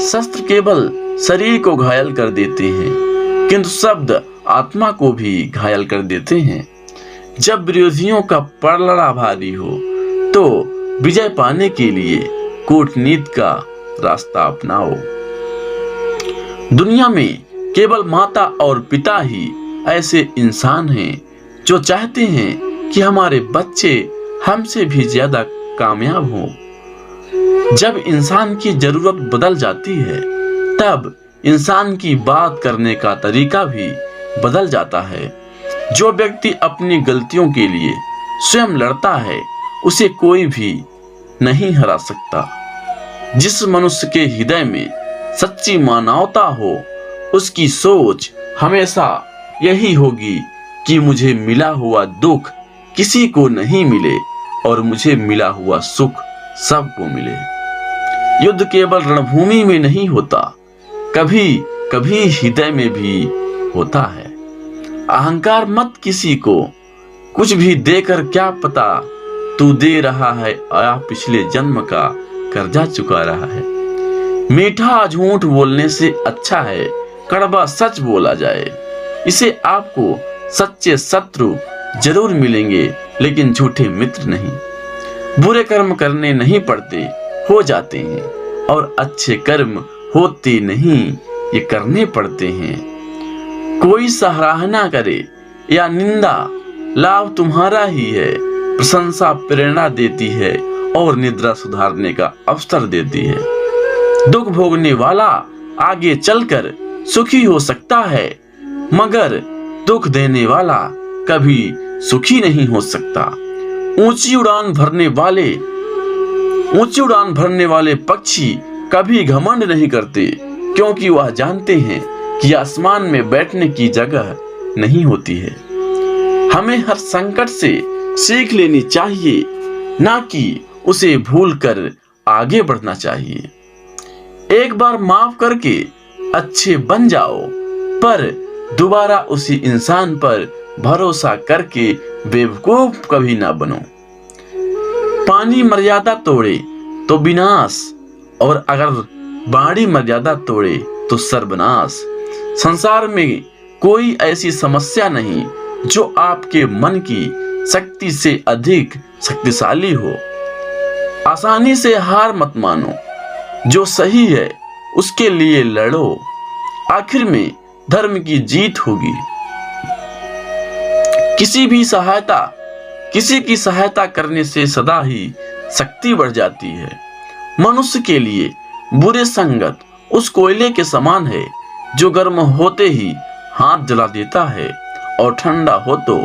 शस्त्र केवल शरीर को घायल कर देते हैं, किंतु शब्द आत्मा को भी घायल कर देते हैं। जब विरोधियों का पलड़ा भारी हो तो विजय पाने के लिए कूटनीति का रास्ता अपनाओ। दुनिया में केवल माता और पिता ही ऐसे इंसान हैं जो चाहते हैं कि हमारे बच्चे हमसे भी ज्यादा कामयाब हों। जब इंसान की जरूरत बदल जाती है तब इंसान की बात करने का तरीका भी बदल जाता है। जो व्यक्ति अपनी गलतियों के लिए स्वयं लड़ता है उसे कोई भी नहीं हरा सकता। जिस मनुष्य के हृदय में सच्ची मानवता हो उसकी सोच हमेशा यही होगी कि मुझे मिला हुआ दुख किसी को नहीं मिले और मुझे मिला हुआ सुख सबको मिले। युद्ध केवल रणभूमि में नहीं होता, कभी कभी हृदय में भी होता है। अहंकार मत किसी को कुछ भी देकर, क्या पता तू दे रहा है या पिछले जन्म का कर्जा चुका रहा है। मीठा झूठ बोलने से अच्छा है कड़वा सच बोला जाए। इसे आपको सच्चे शत्रु जरूर मिलेंगे लेकिन झूठे मित्र नहीं। बुरे कर्म करने नहीं पड़ते, हो जाते हैं, और अच्छे कर्म होते नहीं, ये करने पड़ते हैं। कोई सराहना करे या निंदा, लाभ तुम्हारा ही है। प्रशंसा प्रेरणा देती है और निद्रा सुधारने का अवसर देती है। दुख भोगने वाला आगे चलकर सुखी हो सकता है, मगर दुख देने वाला कभी सुखी नहीं हो सकता। ऊंची उड़ान भरने वाले पक्षी कभी घमंड नहीं करते, क्योंकि वह जानते हैं कि आसमान में बैठने की जगह नहीं होती है। हमें हर संकट से सीख लेनी चाहिए, ना कि उसे भूलकर आगे बढ़ना चाहिए। एक बार माफ करके अच्छे बन जाओ, पर दोबारा उसी इंसान पर भरोसा करके बेवकूफ कभी ना बनो। पानी मर्यादा तोड़े तो विनाश, और अगर बाणी मर्यादा तोड़े तो सर्वनाश। संसार में कोई ऐसी समस्या नहीं जो आपके मन की शक्ति से अधिक शक्तिशाली हो। आसानी से हार मत मानो, जो सही है उसके लिए लड़ो, आखिर में धर्म की जीत होगी। किसी की सहायता करने से सदा ही शक्ति बढ़ जाती है। मनुष्य के लिए बुरे संगत उस कोयले के समान है जो गर्म होते ही हाथ जला देता है और ठंडा हो तो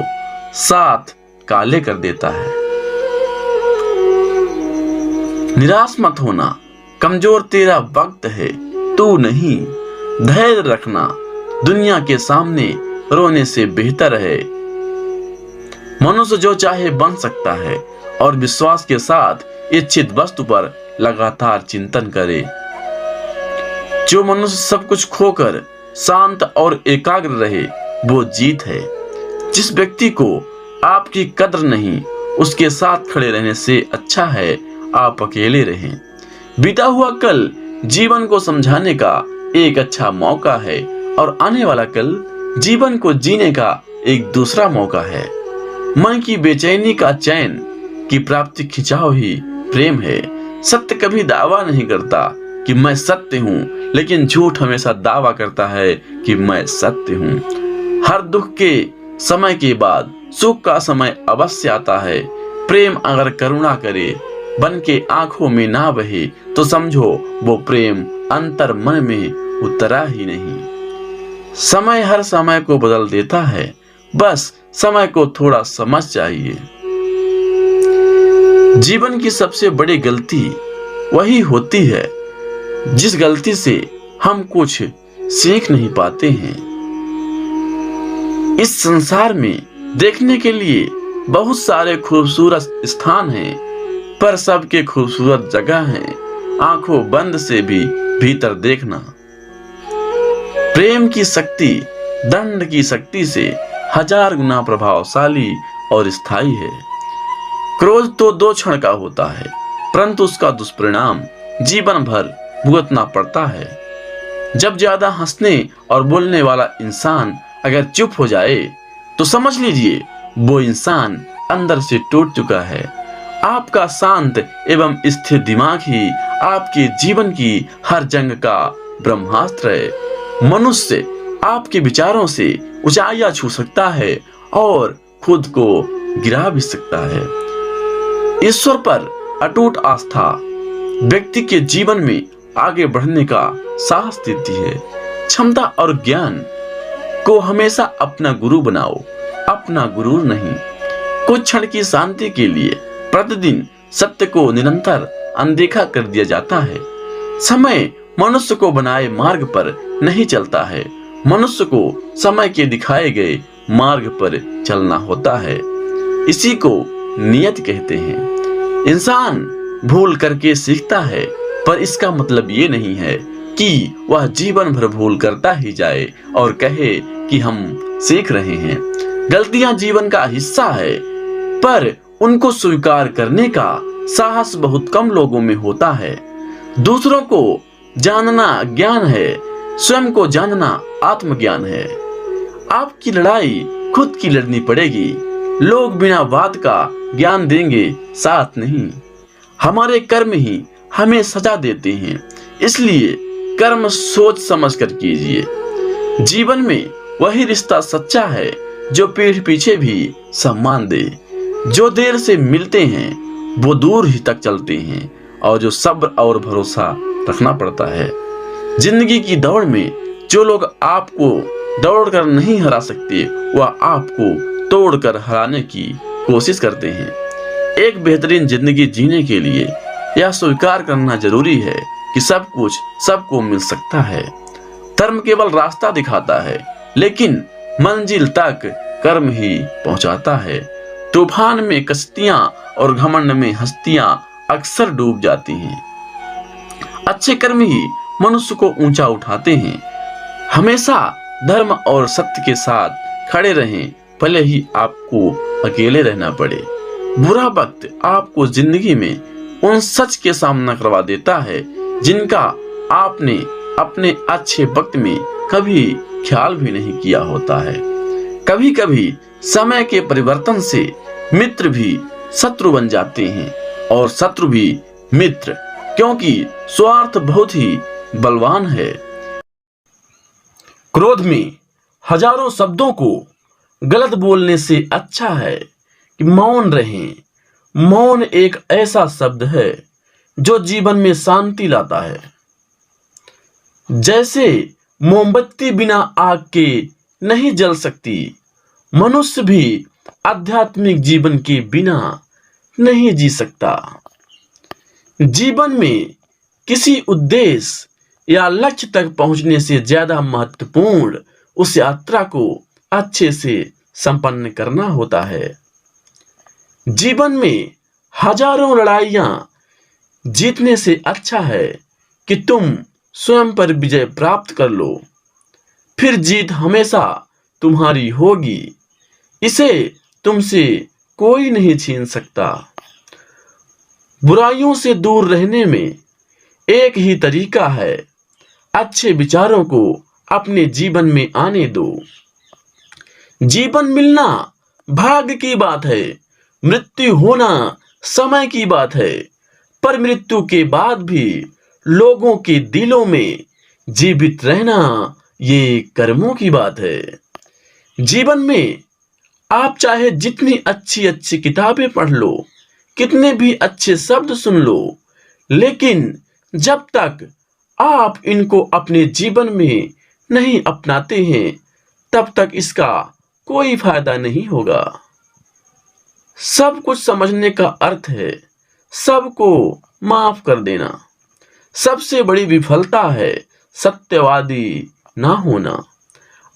साथ काले कर देता है। निराश मत होना, कमजोर तेरा वक्त है, तू नहीं। धैर्य रखना, दुनिया के सामने रोने से बेहतर है। मनुष्य जो चाहे बन सकता है, और विश्वास के साथ इच्छित वस्तु पर लगातार चिंतन करे। जो मनुष्य सब कुछ खोकर शांत और एकाग्र रहे वो जीत है। जिस व्यक्ति को आपकी कद्र नहीं, उसके साथ खड़े रहने से अच्छा है आप अकेले रहें। बीता हुआ कल जीवन को समझाने का एक अच्छा मौका है, और आने वाला कल जीवन को जीने का एक दूसरा मौका है। मन की बेचैनी का चैन की प्राप्ति खिंचाव ही प्रेम है। सत्य कभी दावा नहीं करता कि मैं सत्य हूँ, लेकिन झूठ हमेशा दावा करता है कि मैं सत्य हूँ। हर दुख के समय के बाद सुख का समय अवश्य आता है। प्रेम अगर करुणा करे बन के आंखों में ना बहे तो समझो वो प्रेम अंतर मन में उतरा ही नहीं। समय हर समय को बदल देता है, बस समय को थोड़ा समझ चाहिए। जीवन की सबसे बड़ी गलती वही होती है जिस गलती से हम कुछ सीख नहीं पाते हैं। इस संसार में देखने के लिए बहुत सारे खूबसूरत स्थान हैं, पर सबके खूबसूरत जगह हैं आंखों बंद से भी भीतर देखना। प्रेम की शक्ति दंड की शक्ति से 1000 गुना प्रभावशाली और स्थायी है। क्रोध तो 2 क्षण का होता है, परंतु उसका दुष्परिणाम जीवन भर भुगतना पड़ता है। जब ज्यादा हंसने और बोलने वाला इंसान अगर चुप हो जाए तो समझ लीजिए वो इंसान अंदर से टूट चुका है। आपका शांत एवं स्थिर दिमाग ही आपके जीवन की हर जंग का ब्रह्मास्त्र है। मनुष्य आपके विचारों से ऊंचाइयां छू सकता है और खुद को गिरा भी सकता है। ईश्वर पर अटूट आस्था व्यक्ति के जीवन में आगे बढ़ने का साहस देती है। क्षमता और ज्ञान को हमेशा अपना गुरु बनाओ, अपना गुरु नहीं। कुछ क्षण की शांति के लिए प्रतिदिन सत्य को निरंतर अनदेखा कर दिया जाता है। समय मनुष्य को बनाए मार्ग पर नहीं चलता है, मनुष्य को समय के दिखाए गए मार्ग पर चलना होता है। इसी को नियत कहते हैं। इंसान भूल करके सीखता है, पर इसका मतलब ये नहीं है कि वह जीवन भर भूल करता ही जाए और कहे कि हम सीख रहे हैं। गलतियां जीवन का हिस्सा है, पर उनको स्वीकार करने का साहस बहुत कम लोगों में होता है। दूसरों को जानना ज्ञान है, स्वयं को जानना आत्मज्ञान है। आपकी लड़ाई खुद की लड़नी पड़ेगी। लोग बिना बात का ज्ञान देंगे, साथ नहीं। हमारे कर्म ही हमें सजा देते हैं, इसलिए कर्म सोच समझ कर कीजिए। जीवन में वही रिश्ता सच्चा है जो पीठ पीछे भी सम्मान दे। जो देर से मिलते हैं वो दूर ही तक चलते हैं, और जो सब्र और भरोसा रखना पड़ता है। जिंदगी की दौड़ में जो लोग आपको दौड़ कर नहीं हरा सकते, वह आपको तोड़ कर हराने की कोशिश करते हैं। एक बेहतरीन जिंदगी जीने के लिए यह स्वीकार करना जरूरी है कि सब कुछ सबको मिल सकता है। धर्म केवल रास्ता दिखाता है, लेकिन मंजिल तक कर्म ही पहुंचाता है। तूफान में कश्तियां और घमंड में हस्तियां अक्सर डूब जाती हैं। अच्छे कर्म ही मनुष्य को ऊंचा उठाते हैं। हमेशा धर्म और सत्य के साथ खड़े रहें, भले ही आपको अकेले रहना पड़े। बुरा वक्त आपको जिंदगी में उन सच के सामना करवा देता है जिनका आपने अपने अच्छे वक्त में कभी ख्याल भी नहीं किया होता है। कभी कभी समय के परिवर्तन से मित्र भी शत्रु बन जाते हैं और शत्रु भी मित्र, क्योंकि स्वार्थ बहुत ही बलवान है। क्रोध में हजारों शब्दों को गलत बोलने से अच्छा है कि मौन रहें। मौन एक ऐसा शब्द है जो जीवन में शांति लाता है। जैसे मोमबत्ती बिना आग के नहीं जल सकती, मनुष्य भी आध्यात्मिक जीवन के बिना नहीं जी सकता। जीवन में किसी उद्देश्य या लक्ष्य तक पहुंचने से ज्यादा महत्वपूर्ण उस यात्रा को अच्छे से संपन्न करना होता है। जीवन में हजारों लड़ाइयां जीतने से अच्छा है कि तुम स्वयं पर विजय प्राप्त कर लो, फिर जीत हमेशा तुम्हारी होगी। इसे तुमसे कोई नहीं छीन सकता। बुराइयों से दूर रहने में एक ही तरीका है, अच्छे विचारों को अपने जीवन में आने दो। जीवन मिलना भाग्य की बात है, मृत्यु होना समय की बात है, पर मृत्यु के बाद भी लोगों के दिलों में जीवित रहना ये कर्मों की बात है। जीवन में आप चाहे जितनी अच्छी अच्छी किताबें पढ़ लो, कितने भी अच्छे शब्द सुन लो, लेकिन जब तक आप इनको अपने जीवन में नहीं अपनाते हैं, तब तक इसका कोई फायदा नहीं होगा। सब कुछ समझने का अर्थ है सबको माफ कर देना। सबसे बड़ी विफलता है सत्यवादी ना होना।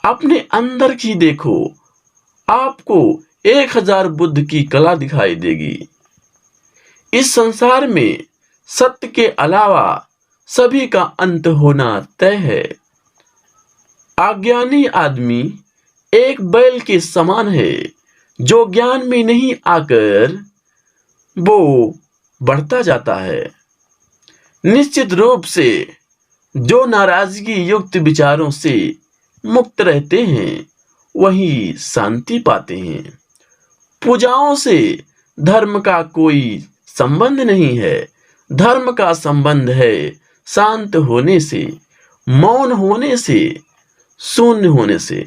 अपने अंदर की देखो, आपको 1000 बुद्ध की कला दिखाई देगी। इस संसार में सत्य के अलावा सभी का अंत होना तय है। अज्ञानी आदमी एक बैल के समान है जो ज्ञान में नहीं आकर वो बढ़ता जाता है। निश्चित रूप से जो नाराजगी युक्त विचारों से मुक्त रहते हैं वही शांति पाते हैं। पूजाओं से धर्म का कोई संबंध नहीं है। धर्म का संबंध है शांत होने से, मौन होने से, शून्य होने से।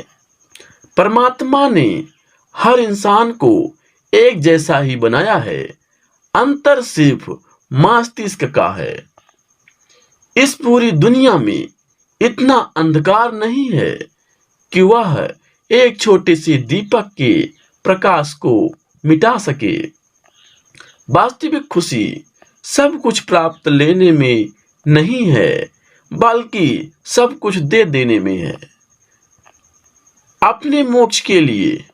परमात्मा ने हर इंसान को एक जैसा ही बनाया है, अंतर सिर्फ मस्तिष्क का है। इस पूरी दुनिया में इतना अंधकार नहीं है कि वह एक छोटे से दीपक के प्रकाश को मिटा सके। वास्तविक खुशी सब कुछ प्राप्त लेने में नहीं है, बल्कि सब कुछ दे देने में है। अपने मोक्ष के लिए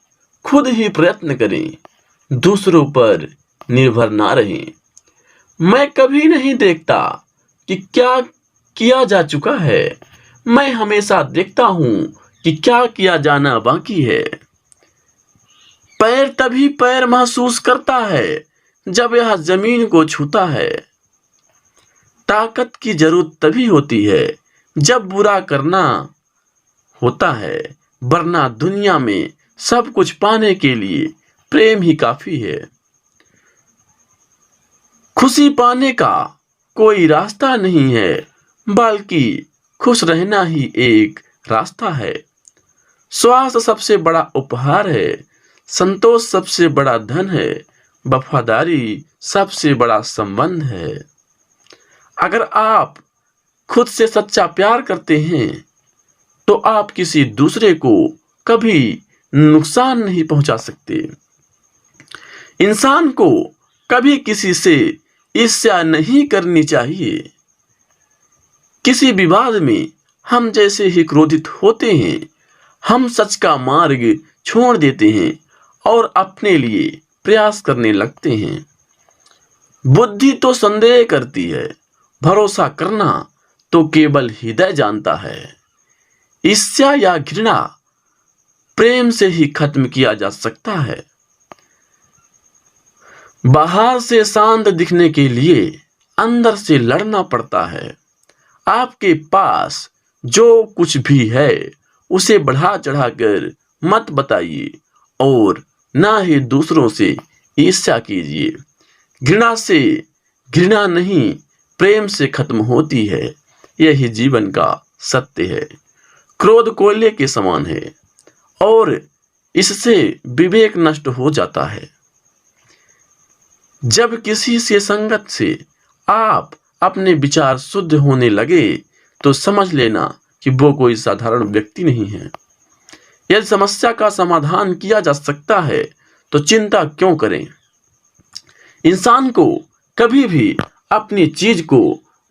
खुद ही प्रयत्न करें, दूसरों पर निर्भर ना रहें। मैं कभी नहीं देखता कि क्या किया जा चुका है, मैं हमेशा देखता हूं कि क्या किया जाना बाकी है। पैर तभी पैर महसूस करता है जब यह जमीन को छूता है। ताकत की जरूरत तभी होती है जब बुरा करना होता है, वरना दुनिया में सब कुछ पाने के लिए प्रेम ही काफी है। खुशी पाने का कोई रास्ता नहीं है, बल्कि खुश रहना ही एक रास्ता है। स्वास्थ्य सबसे बड़ा उपहार है, संतोष सबसे बड़ा धन है, वफादारी सबसे बड़ा संबंध है। अगर आप खुद से सच्चा प्यार करते हैं तो आप किसी दूसरे को कभी नुकसान नहीं पहुंचा सकते। इंसान को कभी किसी से ईर्ष्या नहीं करनी चाहिए। किसी विवाद में हम जैसे ही क्रोधित होते हैं, हम सच का मार्ग छोड़ देते हैं और अपने लिए प्रयास करने लगते हैं। बुद्धि तो संदेह करती है, भरोसा करना तो केवल हृदय जानता है। ईर्ष्या या घृणा प्रेम से ही खत्म किया जा सकता है। बाहर से शांत दिखने के लिए अंदर से लड़ना पड़ता है। आपके पास जो कुछ भी है उसे बढ़ा चढ़ाकर मत बताइए और ना ही दूसरों से ईर्ष्या कीजिए। घृणा से घृणा नहीं, प्रेम से खत्म होती है। यही जीवन का सत्य है। क्रोध कोयले के समान है और इससे विवेक नष्ट हो जाता है। जब किसी से संगत से आप अपने विचार शुद्ध होने लगे तो समझ लेना कि वो कोई साधारण व्यक्ति नहीं है। यदि समस्या का समाधान किया जा सकता है तो चिंता क्यों करें। इंसान को कभी भी अपनी चीज को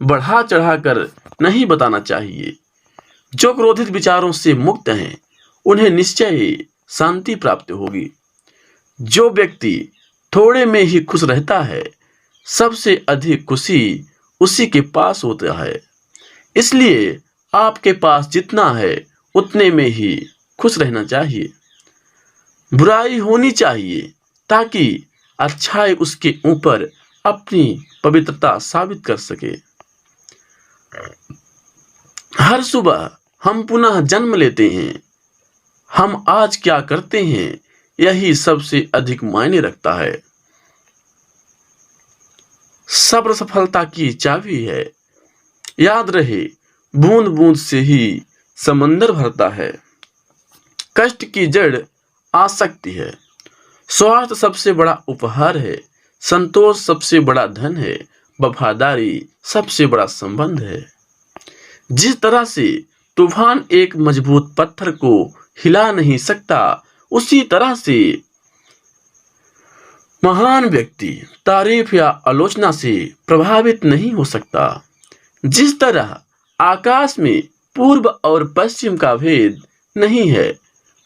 बढ़ा चढ़ाकर नहीं बताना चाहिए। जो क्रोधित विचारों से मुक्त हैं उन्हें निश्चय ही शांति प्राप्त होगी। जो व्यक्ति थोड़े में ही खुश रहता है, सबसे अधिक खुशी उसी के पास होता है। इसलिए आपके पास जितना है उतने में ही खुश रहना चाहिए। बुराई होनी चाहिए ताकि अच्छाई उसके ऊपर अपनी पवित्रता साबित कर सके। हर सुबह हम पुनः जन्म लेते हैं। हम आज क्या करते हैं यही सबसे अधिक मायने रखता है। सब्र सफलता की चाबी है। याद रहे, बूंद बूंद से ही समंदर भरता है। कष्ट की जड़ आसक्ति है। स्वार्थ सबसे बड़ा उपहार है। संतोष सबसे बड़ा धन है। वफादारी सबसे बड़ा संबंध है। जिस तरह से तूफान एक मजबूत पत्थर को हिला नहीं सकता, उसी तरह से महान व्यक्ति तारीफ या आलोचना से प्रभावित नहीं हो सकता। जिस तरह आकाश में पूर्व और पश्चिम का भेद नहीं है,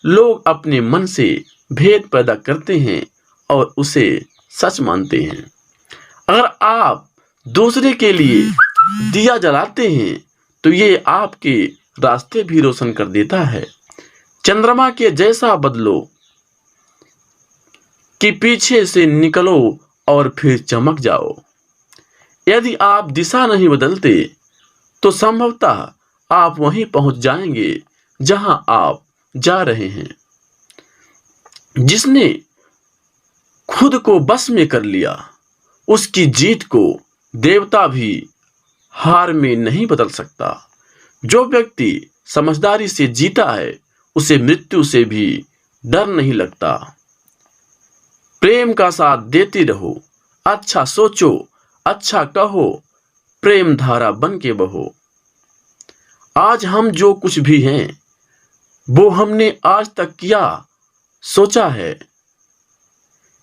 लोग अपने मन से भेद पैदा करते हैं और उसे सच मानते हैं। अगर आप दूसरे के लिए दिया जलाते हैं तो ये आपके रास्ते भी रोशन कर देता है। चंद्रमा के जैसा बदलो कि पीछे से निकलो और फिर चमक जाओ। यदि आप दिशा नहीं बदलते तो संभवतः आप वहीं पहुंच जाएंगे जहां आप जा रहे हैं। जिसने खुद को बस में कर लिया, उसकी जीत को देवता भी हार में नहीं बदल सकता। जो व्यक्ति समझदारी से जीता है, उसे मृत्यु से भी डर नहीं लगता। प्रेम का साथ देते रहो, अच्छा सोचो, अच्छा कहो, प्रेम धारा बन के बहो। आज हम जो कुछ भी हैं, वो हमने आज तक किया, सोचा है,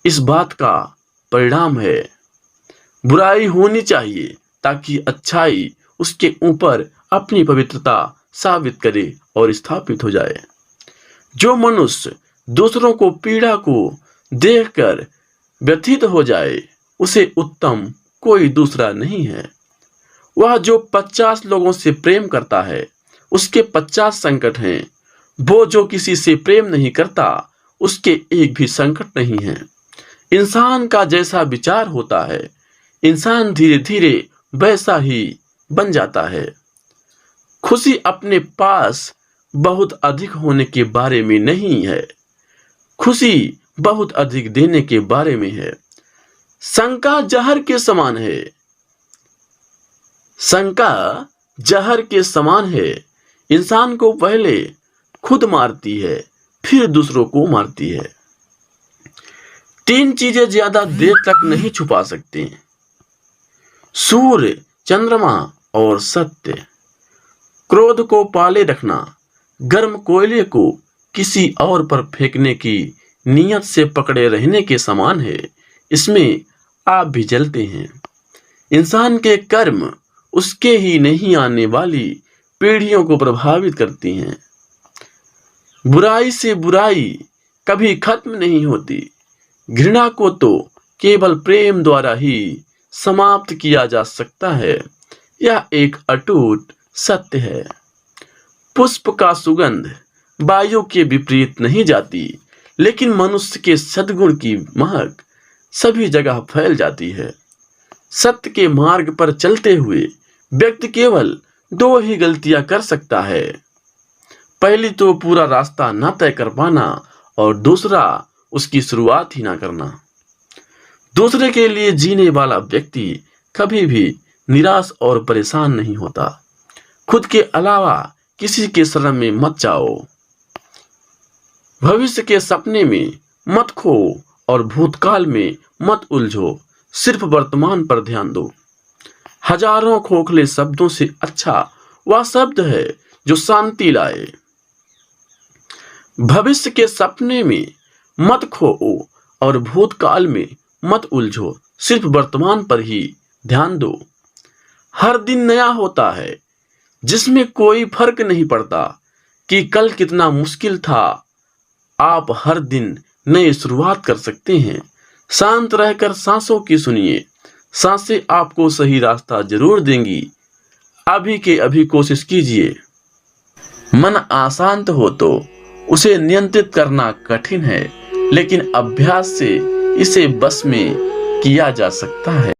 इस बात का परिणाम है। बुराई होनी चाहिए ताकि अच्छाई उसके ऊपर अपनी पवित्रता साबित करे और स्थापित हो जाए। जो मनुष्य दूसरों को पीड़ा को देखकर व्यथित हो जाए, उसे उत्तम कोई दूसरा नहीं है। वह जो 50 लोगों से प्रेम करता है, उसके 50 संकट हैं। वो जो किसी से प्रेम नहीं करता, उसके एक भी संकट नहीं है। इंसान का जैसा विचार होता है, इंसान धीरे धीरे वैसा ही बन जाता है। खुशी अपने पास बहुत अधिक होने के बारे में नहीं है, खुशी बहुत अधिक देने के बारे में है। शंका जहर के समान है, शंका जहर के समान है। इंसान को पहले खुद मारती है, फिर दूसरों को मारती है। 3 चीजें ज्यादा देर तक नहीं छुपा सकते: सूर्य, चंद्रमा और सत्य। क्रोध को पाले रखना गर्म कोयले को किसी और पर फेंकने की नियत से पकड़े रहने के समान है। इसमें आप भी जलते हैं। इंसान के कर्म उसके ही नहीं आने वाली पीढ़ियों को प्रभावित करती हैं। बुराई से बुराई कभी खत्म नहीं होती। घृणा को तो केवल प्रेम द्वारा ही समाप्त किया जा सकता है। यह एक अटूट सत्य है। पुष्प का सुगंध वायु के विपरीत नहीं जाती, लेकिन मनुष्य के सद्गुण की महक सभी जगह फैल जाती है। सत्य के मार्ग पर चलते हुए व्यक्ति केवल 2 ही गलतियां कर सकता है। पहली तो पूरा रास्ता न तय कर पाना, और दूसरा उसकी शुरुआत ही ना करना। दूसरे के लिए जीने वाला व्यक्ति कभी भी निराश और परेशान नहीं होता। खुद के अलावा किसी के शरण में मत जाओ। भविष्य के सपने में मत खो और भूतकाल में मत उलझो। सिर्फ वर्तमान पर ध्यान दो। हजारों खोखले शब्दों से अच्छा वह शब्द है जो शांति लाए। भविष्य के सपने में मत खो और भूतकाल में मत उलझो। सिर्फ वर्तमान पर ही ध्यान दो। हर दिन नया होता है, जिसमें कोई फर्क नहीं पड़ता कि कल कितना मुश्किल था। आप हर दिन नई शुरुआत कर सकते हैं। शांत रहकर सांसों की सुनिए। सांसें आपको सही रास्ता जरूर देंगी। अभी के अभी कोशिश कीजिए। मन अशांत हो तो उसे नियंत्रित करना कठिन है, लेकिन अभ्यास से इसे बस में किया जा सकता है।